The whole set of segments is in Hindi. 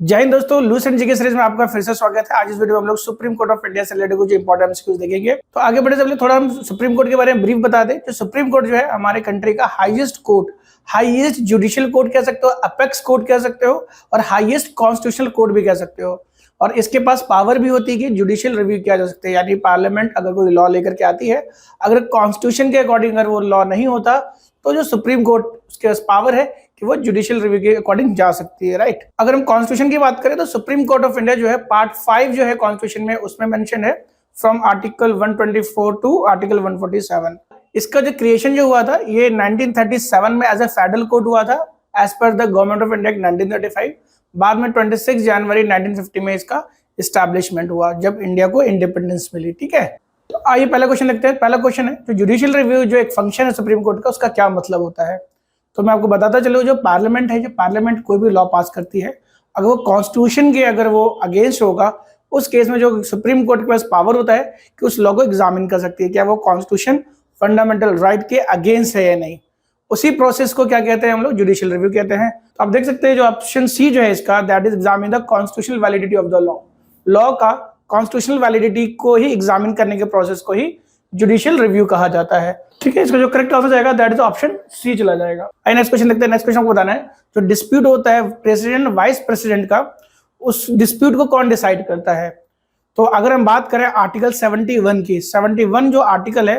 जय हिंद दोस्तों, लूस एंड जीके सीरीज में आपका फिर से स्वागत है। आज इस वीडियो में हम लोग सुप्रीम कोर्ट ऑफ इंडिया से रिलेटेड कुछ इंपॉर्टेंट एमसीक्यूज देखेंगे। तो आगे बढ़ने से पहले थोड़ा हम सुप्रीम कोर्ट के बारे में ब्रीफ बता दें। जो सुप्रीम कोर्ट जो है हमारे कंट्री का highest court, highest judicial court कह सकते हो, अपेक्स कोर्ट कह सकते हो और हाईएस्ट कॉन्स्टिट्यूशनल कोर्ट भी कह सकते हो। और इसके पास पावर भी होती है कि जुडिशियल रिव्यू किया जा सकता है, यानी पार्लियामेंट अगर कोई लॉ लेकर के आती है, अगर कॉन्स्टिट्यूशन के अकॉर्डिंग अगर वो लॉ नहीं होता तो जो सुप्रीम कोर्ट उसके पास पावर है कि वो जुडिशियल रिव्यू के अकॉर्डिंग जा सकती है, राइट। अगर हम कॉन्स्टिट्यूशन की बात करें तो सुप्रीम कोर्ट ऑफ इंडिया जो है पार्ट 5 जो है कॉन्स्टिट्यूशन में, उसमें मेंशन है फ्रॉम आर्टिकल 124 टू आर्टिकल 147। इसका जो क्रिएशन जो हुआ था ये 1937 में एज ए फेडरल कोर्ट हुआ था as per the government of India 1935। बाद में 26 जनवरी 1950 में इसका इस्टेब्लिशमेंट हुआ जब इंडिया को इंडिपेंडेंस मिली, ठीक है। तो आइए पहला क्वेश्चन देखते हैं। पहला क्वेश्चन है जो जुडिशियल रिव्यू जो एक फंक्शन है सुप्रीम कोर्ट का, उसका क्या मतलब होता है। तो मैं आपको बताता चलूं, जो पार्लियामेंट है, जो पार्लियामेंट कोई भी लॉ पास करती है, अगर वो कॉन्स्टिट्यूशन के अगर वो अगेंस्ट होगा, उस केस में जो सुप्रीम कोर्ट के पास पावर होता है कि उस लॉ को एग्जामिन कर सकती है क्या वो कॉन्स्टिट्यूशन फंडामेंटल राइट के अगेंस्ट है या नहीं। उसी प्रोसेस को क्या कहते हैं हम लोग, जुडिशियल रिव्यू कहते हैं। तो आप देख सकते हैं जो ऑप्शन सी जो है इसका, that is examine the constitutional validity of the law. Law का कॉन्स्टिट्यूशनल वैलिडिटी को ही एग्जामिन करने के प्रोसेस को ही जुडिशियल रिव्यू कहा जाता है, ठीक है। इसका जो करेक्ट आंसर जाएगा दैट इज ऑप्शन सी चला जाएगा। नेक्स्ट क्वेश्चन देखते हैं। नेक्स्ट क्वेश्चन को बताना है जो डिस्प्यूट होता है प्रेसिडेंट वाइस प्रेसिडेंट का, उस डिस्प्यूट को कौन डिसाइड करता है। तो अगर हम बात करें आर्टिकल 71 की, 71 जो आर्टिकल है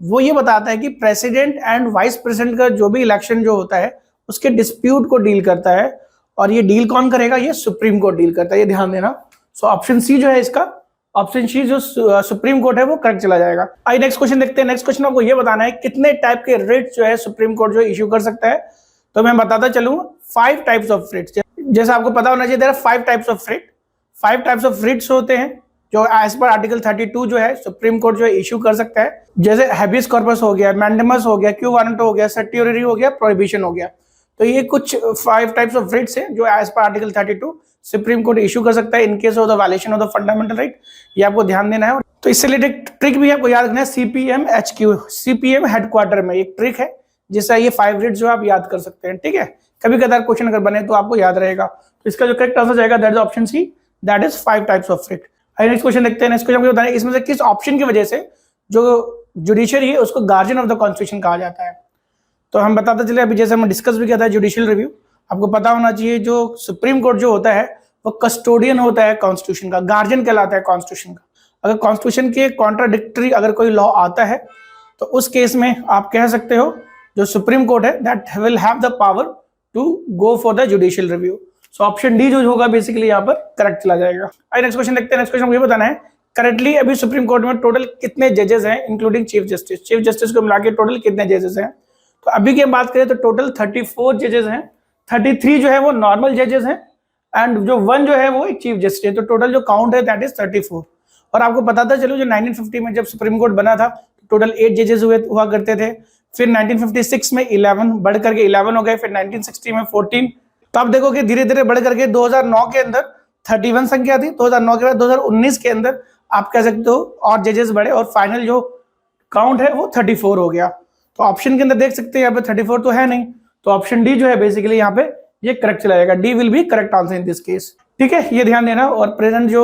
वो ये बताता है कि प्रेसिडेंट एंड वाइस प्रेसिडेंट का जो भी इलेक्शन जो होता है उसके डिस्प्यूट को डील करता है, और ये डील कौन करेगा, ये सुप्रीम कोर्ट डील करता है, ये ध्यान देना। सो ऑप्शन सी जो है इसका, ऑप्शन सी जो सुप्रीम कोर्ट है वो करेक्ट चला जाएगा। आइए नेक्स्ट क्वेश्चन देखते हैं। नेक्स्ट क्वेश्चन आपको ये बताना है कितने टाइप के रिट्स जो है सुप्रीम कोर्ट जो इश्यू कर सकता है। तो मैं बताता चलूं 5 टाइप्स ऑफ रिट्स, जैसे आपको पता होना चाहिए, there are 5 types of writ. 5 types of writs होते हैं जो एज पर आर्टिकल 32 जो है सुप्रीम कोर्ट जो है इश्यू कर सकता है। जैसे हैबियस कॉर्पस हो गया, मैंडेमस हो गया, क्यू वारंट हो गया, सर्टियोररी हो गया, प्रोहिबिशन हो गया। तो ये कुछ 5 टाइप्स ऑफ रिट्स हैं जो as per article 32 supreme court issue कर सकता है इन case of the violation of the fundamental right. ये आपको ध्यान देना है। तो इससे रिलेटेड ट्रिक भी आपको याद रखना है, CPM-HQ, CPM हेडक्वार्टर में एक ट्रिक है जिससे ये 5 रिट्स जो आप याद कर सकते हैं, ठीक है। कभी कदार क्वेश्चन अगर बने तो आपको याद रहेगा। तो इसका जो करेक्ट आंसर जाएगा that is option C, that is 5 types of writ. Next question देखते हैं। नेक्स्ट क्वेश्चन मुझे बताना है इसमें से किस ऑप्शन की वजह से जो जुडिशियरी है उसको गार्जियन ऑफ द कॉन्स्टिट्यूशन कहा जाता है। तो हम बताते चले, अभी जैसे हम डिस्कस भी किया था जुडिशियल रिव्यू, आपको पता होना चाहिए जो सुप्रीम कोर्ट जो होता है वो कस्टोडियन होता है कॉन्स्टिट्यूशन का, गार्जियन कहलाता है कॉन्स्टिट्यूशन का। अगर कॉन्स्टिट्यूशन के कॉन्ट्राडिक्टरी अगर कोई लॉ आता है तो उस केस में आप कह सकते हो जो सुप्रीम कोर्ट है that will have the power to go for the judicial review. So option D जो होगा बेसिकली यहाँ पर करेक्ट चला जाएगा। नेक्स्ट क्वेश्चन देखते हैं। नेक्स्ट क्वेश्चन मुझे बताना है करंटली अभी सुप्रीम कोर्ट में टोटल कितने जजेस हैं including chief justice. Chief justice को मिला के टोटल कितने जजेस हैं। तो अभी की बात करें तो टोटल 34 जजेस हैं। 33 जो है वो नॉर्मल जजेस हैं एंड जो 1 जो है वो एक चीफ जस्टिस है। तो टोटल जो काउंट है दैट इज 34। और आपको बताता चलो जो 1950 में जब सुप्रीम कोर्ट बना था टोटल 8 जजेस हुआ करते थे। फिर 1956 में 11 बढ़ करके 11 हो गए, फिर 1960 में 14। तो आप देखो कि धीरे धीरे बढ़ करके 2009 के अंदर 31 संख्या थी, 2009 के बाद 2019 के अंदर आप कह सकते हो और जजेस बढ़े और फाइनल जो काउंट है वो 34 हो गया। तो ऑप्शन के अंदर देख सकते हैं यहाँ पे 34 तो है नहीं, तो ऑप्शन डी जो है बेसिकली यहाँ पे ये करेक्ट चला जाएगा। D will be correct answer in this case, ठीक है, ये ध्यान देना। और प्रेजेंट जो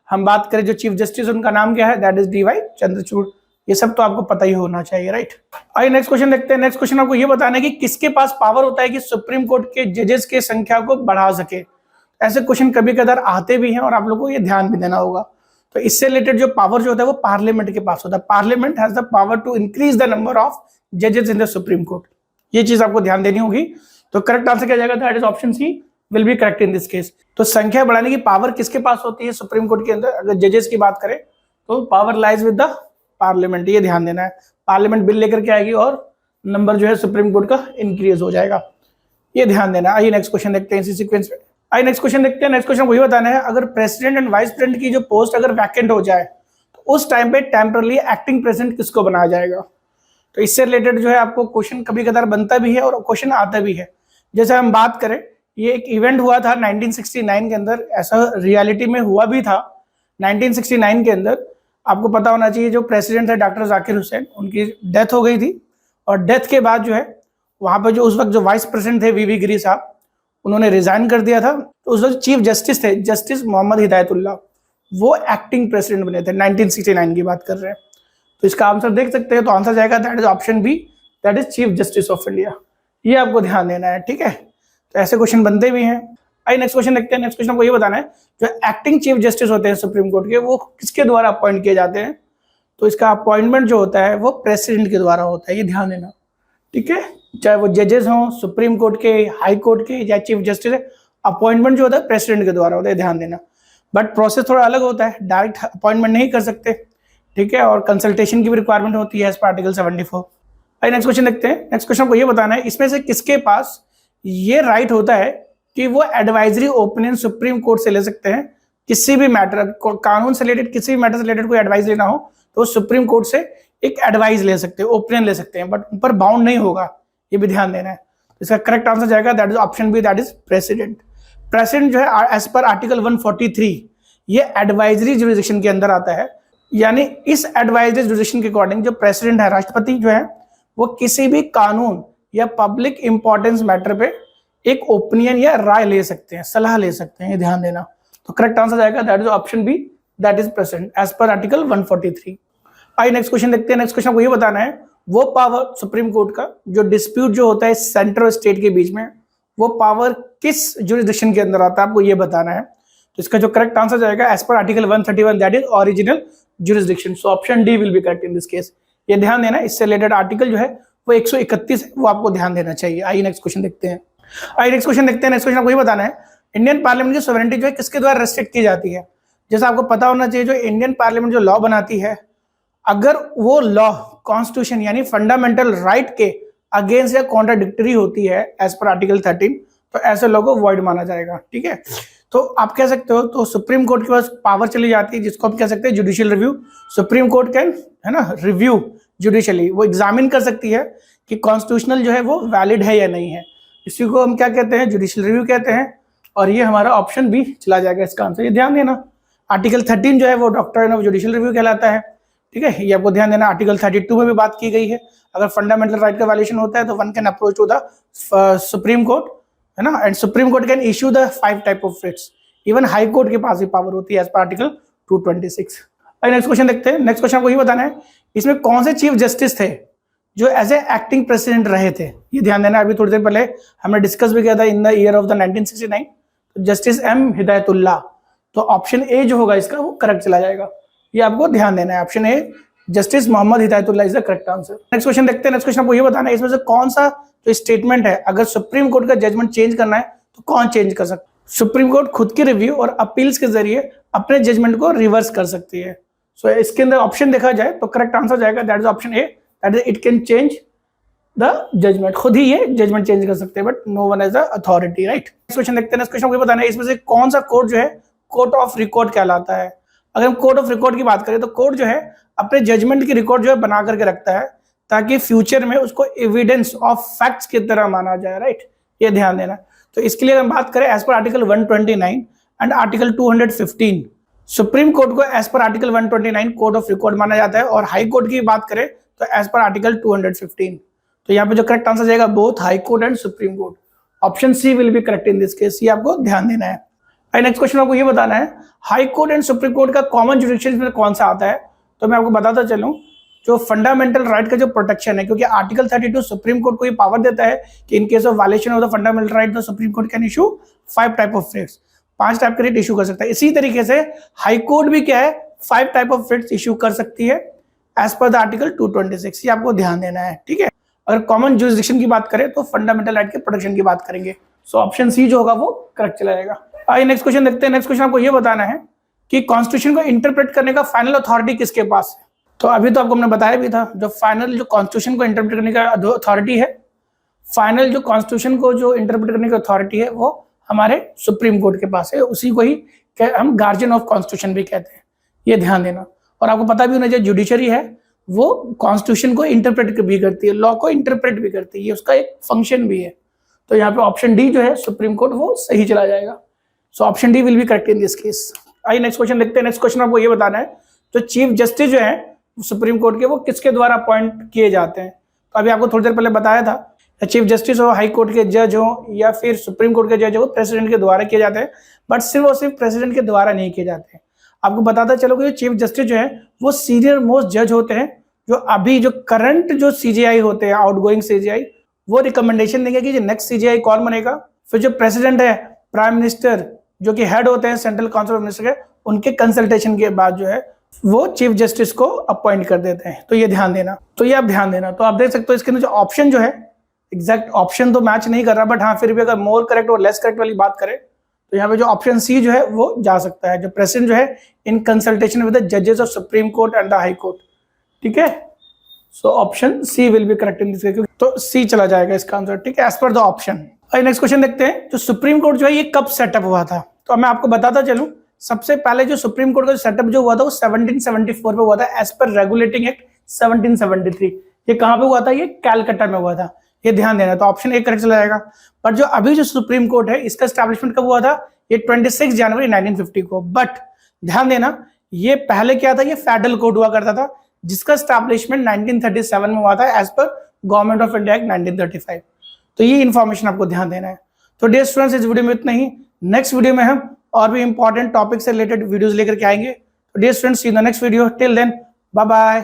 हम बात करें जो चीफ जस्टिस उनका नाम क्या है, दैट इज DY चंद्रचूड़। ये सब तो आपको पता ही होना चाहिए, राइट। आइए नेक्स्ट क्वेश्चन देखते हैं। नेक्स्ट क्वेश्चन आपको ये बताना है कि किसके पास पावर होता है कि सुप्रीम कोर्ट के जजेस के संख्या को बढ़ा सके। ऐसे क्वेश्चन कभी कदार आते भी हैं और आप लोगों को ये ध्यान भी देना होगा। तो इससे रिलेटेड जो पावर जो होता है वो पार्लियामेंट के पास होता है। Parliament has the power to increase the number of जजेस इन द सुप्रीम कोर्ट। ये चीज आपको ध्यान देनी होगी। तो करेक्ट आंसर क्या जाएगा, that is option C will be correct in this case. तो संख्या बढ़ाने की पावर किसके पास होती है सुप्रीम कोर्ट के अंदर, अगर जजेस की बात करें तो power lies with the parliament. ये ध्यान देना है, पार्लियामेंट बिल लेकर के आएगी और नंबर जो है सुप्रीम कोर्ट का इंक्रीज हो जाएगा, ये ध्यान देना। आइए नेक्स्ट क्वेश्चन देखते हैं इसी सीक्वेंस में। आइए नेक्स्ट क्वेश्चन देखते हैं। नेक्स्ट क्वेश्चन को ये बताना है अगर प्रेसिडेंट एंड वाइस प्रेसिडेंट की जो पोस्ट अगर वैकेंट हो जाए तो उस टाइम पे टेम्परली एक्टिंग प्रेसिडेंट किसको बनाया जाएगा। तो इससे रिलेटेड जो है आपको क्वेश्चन कभी कदार बनता भी है और क्वेश्चन आता भी है। जैसे हम बात करें, ये एक इवेंट हुआ था 1969 के अंदर, ऐसा रियलिटी में हुआ भी था 1969 के अंदर। आपको पता होना चाहिए जो प्रेसिडेंट थे डॉक्टर जाकिर हुसैन, उनकी डेथ हो गई थी और डेथ के बाद जो है वहां पर जो उस वक्त जो वाइस प्रेसिडेंट थे VV गिरी साहब, उन्होंने रिजाइन कर दिया था। तो उस वक्त चीफ जस्टिस थे जस्टिस मोहम्मद हिदायतुल्लाह, वो एक्टिंग प्रेसिडेंट बने थे। 1969 की बात कर रहे हैं। तो इसका आंसर देख सकते हैं, तो आंसर जाएगा that is option B, that is chief justice of India. ये आपको ध्यान देना है, ठीक है। तो ऐसे क्वेश्चन बनते भी हैं। आइए नेक्स्ट क्वेश्चन देखते हैं। नेक्स्ट क्वेश्चन आपको ये बताना है, जो एक्टिंग चीफ जस्टिस होते हैं सुप्रीम कोर्ट के, वो किसके द्वारा अपॉइंट किए जाते हैं? तो इसका अपॉइंटमेंट जो होता है वो प्रेसिडेंट के द्वारा होता है, ये ध्यान देना, ठीक है। चाहे वो जजेस हों सुप्रीम कोर्ट के, हाई कोर्ट के, या चीफ जस्टिस है, अपॉइंटमेंट जो होता है प्रेसिडेंट के द्वारा होता है, ध्यान देना। बट प्रोसेस थोड़ा अलग होता है, डायरेक्ट अपॉइंटमेंट नहीं कर सकते, ठीक है, और कंसल्टेशन की भी रिक्वायरमेंट होती है एज पर आर्टिकल 74। आइए नेक्स्ट क्वेश्चन देखते हैं। नेक्स्ट क्वेश्चन को ये बताना है, इसमें से किसके पास ये राइट होता है कि वो एडवाइजरी ओपिनियन सुप्रीम कोर्ट से ले सकते हैं, किसी भी मैटर, कानून से रिलेटेड किसी भी मैटर से रिलेटेड कोई एडवाइस लेना हो तो सुप्रीम कोर्ट से एक एडवाइस ले सकते हैं, ओपिनियन ले सकते हैं, बट उन पर बाउंड नहीं होगा, ये भी ध्यान देना है। इसका करेक्ट आंसर जाएगा that is option B, that is president. President जो है एज पर आर्टिकल 143 ये एडवाइजरी जुरिडिक्शन के अंदर आता है, यानी इस एडवाइजरी जुरिडिक्शन के अकॉर्डिंग जो प्रेसिडेंट है, राष्ट्रपति जो है, वो किसी भी कानून या पब्लिक इंपॉर्टेंस मैटर पे एक ओपिनियन या राय ले सकते हैं, सलाह ले सकते हैं, ये ध्यान देना। तो करेक्ट आंसर जाएगा that is option B, that is president as per article 143। आइए नेक्स्ट क्वेश्चन देखते हैं। नेक्स्ट क्वेश्चन को ये बताना है, वो पावर सुप्रीम कोर्ट का जो डिस्प्यूट जो होता है सेंटर और स्टेट के बीच में, वो पावर किस जुरिडिक्शन के अंदर आता है, आपको ये बताना है। तो इसका जो करेक्ट आंसर जाएगा as per article 131 that is original jurisdiction. So option D will be correct in this case. ये ध्यान देना, इससे रिलेटेड आर्टिकल जो है वो 131 है, वो आपको ध्यान देना चाहिए। आइए नेक्स्ट क्वेश्चन देखते हैं। नेक्स्ट क्वेश्चन आपको ये बताना है, इंडियन पार्लियामेंट की सोवरेनिटी जो है किसके द्वारा रेस्ट्रिक्ट की जाती है? जैसा आपको पता होना चाहिए, जो इंडियन पार्लियामेंट जो लॉ बनाती है, अगर वो लॉ कॉन्स्टिट्यूशन यानी फंडामेंटल राइट के अगेंस्ट या कॉन्ट्राडिक्टरी होती है एज पर आर्टिकल 13, तो ऐसे लॉ को वॉइड माना जाएगा, ठीक है। तो आप कह सकते हो, तो सुप्रीम कोर्ट के पास पावर चली जाती है, जिसको आप कह सकते हैं judicial review. Supreme court can, है ना, रिव्यू जुडिशियली, वो एग्जामिन कर सकती है कि कॉन्स्टिट्यूशनल जो है वो वैलिड है या नहीं है। इसी को हम क्या कहते हैं, जुडिशियल रिव्यू कहते हैं। और ये हमारा ऑप्शन बी चला जाएगा इसका आंसर, ये ध्यान देना। आर्टिकल 13 जो है वो डॉक्ट्रिन ऑफ जुडिशियल रिव्यू कहलाता है, ठीक है, ये आपको ध्यान देना। आर्टिकल 32 में भी बात की गई है, अगर फंडामेंटल राइट का वायलेशन होता है तो one can approach to the supreme court, है ना, and supreme court can issue the 5 type of writs. Even high court के पास भी पावर होती है as per article 226। Next question देखते हैं। नेक्स्ट क्वेश्चन आपको ये बताना है, इसमें कौन से चीफ जस्टिस थे जो एज ए एक्टिंग प्रेसिडेंट रहे थे? ये ध्यान देना, अभी थोड़ी देर पहले हमने डिस्कस भी किया था in the year of the 1969, तो जस्टिस एम हिदायतुल्लाह। तो ऑप्शन ए जो होगा इसका वो करेक्ट चला जाएगा, ये आपको ध्यान देना है। Option A justice Mohammad Hidayatullah is the correct answer. Next question देखते हैं। नेक्स्ट क्वेश्चन आपको ये बताना है, इसमें से कौन सा जो स्टेटमेंट है, अगर सुप्रीम कोर्ट का जजमेंट चेंज करना है तो कौन चेंज कर सकता है? सुप्रीम कोर्ट खुद की रिव्यू और अपील्स के जरिए अपने जजमेंट को रिवर्स कर सकती है। सो इसके अंदर ऑप्शन देखा जाए तो करेक्ट आंसर जाएगा that is option A, that is it can change the judgment. खुद ही ये जजमेंट चेंज कर सकते हैं, but no one as the authority, right. Next question देखते हैं। नेक्स्ट क्वेश्चन को बताना है, इसमें से कौन सा कोर्ट जो है कोर्ट ऑफ रिकॉर्ड कहलाता है? अगर हम कोर्ट ऑफ रिकॉर्ड की बात करें तो कोर्ट जो है अपने जजमेंट की रिकॉर्ड जो है बना करके रखता है, ताकि फ्यूचर में उसको एविडेंस ऑफ फैक्ट्स की तरह माना जाए, राइट, ये ध्यान देना। तो इसके लिए अगर हम बात करें as per article 129 and article 215, supreme court को as per article 129 court of record माना जाता है, और हाई कोर्ट की बात करें तो एज पर आर्टिकल 215। तो यहाँ पे जो करेक्ट आंसर जाएगा both high court and supreme court. Option C will be correct in this case, ये आपको ध्यान देना है। नेक्स्ट क्वेश्चन आपको ये बताना है, high court and supreme court का कॉमन जुडिक्शन में कौन सा आता है? तो मैं आपको बताता चलूं, जो फंडामेंटल राइट का जो प्रोटेक्शन है, क्योंकि आर्टिकल 32 सुप्रीम कोर्ट को ये पावर देता है कि in case of violation of the fundamental right the supreme court can issue 5 type of writs, 5 type के रिट इशू कर सकता है। इसी तरीके से हाई कोर्ट भी क्या है, 5 टाइप ऑफ रिट्स इशू कर सकती है एज पर द आर्टिकल 226, ये आपको ध्यान देना है, ठीक है। अगर कॉमन जुरिडिक्शन की बात करें तो फंडामेंटल राइट के प्रोटेक्शन की बात करेंगे। सो ऑप्शन सी जो होगा वो करेक्ट चला जाएगा। आइए नेक्स्ट क्वेश्चन देखते हैं। नेक्स्ट क्वेश्चन आपको ये बताना है कि कॉन्स्टिट्यूशन को इंटरप्रेट करने का फाइनल अथॉरिटी किसके पास है? तो अभी तो आपको हमने बताया भी था, जो फाइनल जो कॉन्स्टिट्यूशन को इंटरप्रेट करने का अथॉरिटी है, फाइनल जो कॉन्स्टिट्यूशन को जो इंटरप्रेट करने की अथॉरिटी है वो हमारे सुप्रीम कोर्ट के पास है। उसी को ही हम गार्जियन ऑफ कॉन्स्टिट्यूशन भी कहते हैं, ये ध्यान देना। और आपको पता भी होना चाहिए, जुडिशरी है वो कॉन्स्टिट्यूशन को इंटरप्रेट भी करती है, लॉ को इंटरप्रेट भी करती है, ये उसका एक फंक्शन भी है। तो यहाँ पे ऑप्शन डी जो है सुप्रीम कोर्ट वो सही चला जाएगा। सो option D will be correct in this case. आइए नेक्स्ट क्वेश्चन देखते हैं। नेक्स्ट क्वेश्चन आपको ये बताना है, तो चीफ जस्टिस जो है सुप्रीम कोर्ट के वो किसके द्वारा अपॉइंट किए जाते हैं? तो अभी आपको थोड़ी देर पहले बताया था, या चीफ जस्टिस हो, हाई कोर्ट के जज हो या फिर सुप्रीम कोर्ट के जज हो, प्रेसिडेंट के द्वारा किए जाते हैं, बट सिर्फ और सिर्फ प्रेसिडेंट के द्वारा नहीं किए जाते हैं। आपको बताता चलो कि चीफ जस्टिस जो है वो सीनियर मोस्ट जज होते हैं, जो अभी जो करंट जो सीजीआई होते हैं, आउटगोइंग सीजीआई, वो रिकमेंडेशन देंगे कि नेक्स्ट सीजीआई कौन बनेगा। फिर जो प्रेसिडेंट है, प्राइम मिनिस्टर जो कि हेड होते हैं सेंट्रल काउंसिल ऑफ मिनिस्टर के, उनके कंसल्टेशन के बाद जो है वो चीफ जस्टिस को अपॉइंट कर देते हैं। तो ये ध्यान देना, तो ये आप ध्यान देना। तो आप देख सकते हो इसके अंदर जो ऑप्शन जो है, एग्जैक्ट ऑप्शन तो मैच नहीं कर रहा, बट हाँ फिर भी अगर मोर करेक्ट और लेस करेक्ट वाली बात करें तो यहाँ पे जो ऑप्शन सी जो है वो जा सकता है, जो प्रेसिडेंट जो है इन कंसल्टेशन विद द जजेस of supreme court and the high court. ठीक है, so option C will be correct in this, तो सी चला जाएगा इसका आंसर। ठीक है, as per the option. Next question देखते हैं, जो सुप्रीम कोर्ट जो है ये कब सेटअप हुआ था। तो मैं आपको बताता चलूं, सबसे पहले जो सुप्रीम कोर्ट का सेटअप जो हुआ था वो 1774 में हुआ था, एज पर रेगुलेटिंग एक्ट 1773। ये कहां पे हुआ था, ये कैलकाटा में हुआ था, ये ध्यान देना। तो ऑप्शन ए करेक्ट चला जाएगा। पर जो अभी जो सुप्रीम कोर्ट है इसका एस्टैब्लिशमेंट कब हुआ था, ये 26 जनवरी 1950 को। बट ध्यान देना, ये पहले क्या था, ये फेडरल कोर्ट हुआ करता था, जिसका एस्टैब्लिशमेंट 1937 में हुआ था as per government of India act 1935। तो ये इंफॉर्मेशन आपको ध्यान देना है। तो डियर स्टूडेंट्स, इस वीडियो में इतना ही। नेक्स्ट वीडियो में हम और भी इंपॉर्टेंट टॉपिक से रिलेटेड वीडियोस लेकर के आएंगे। तो dear students, see in the next video. Till then, bye bye.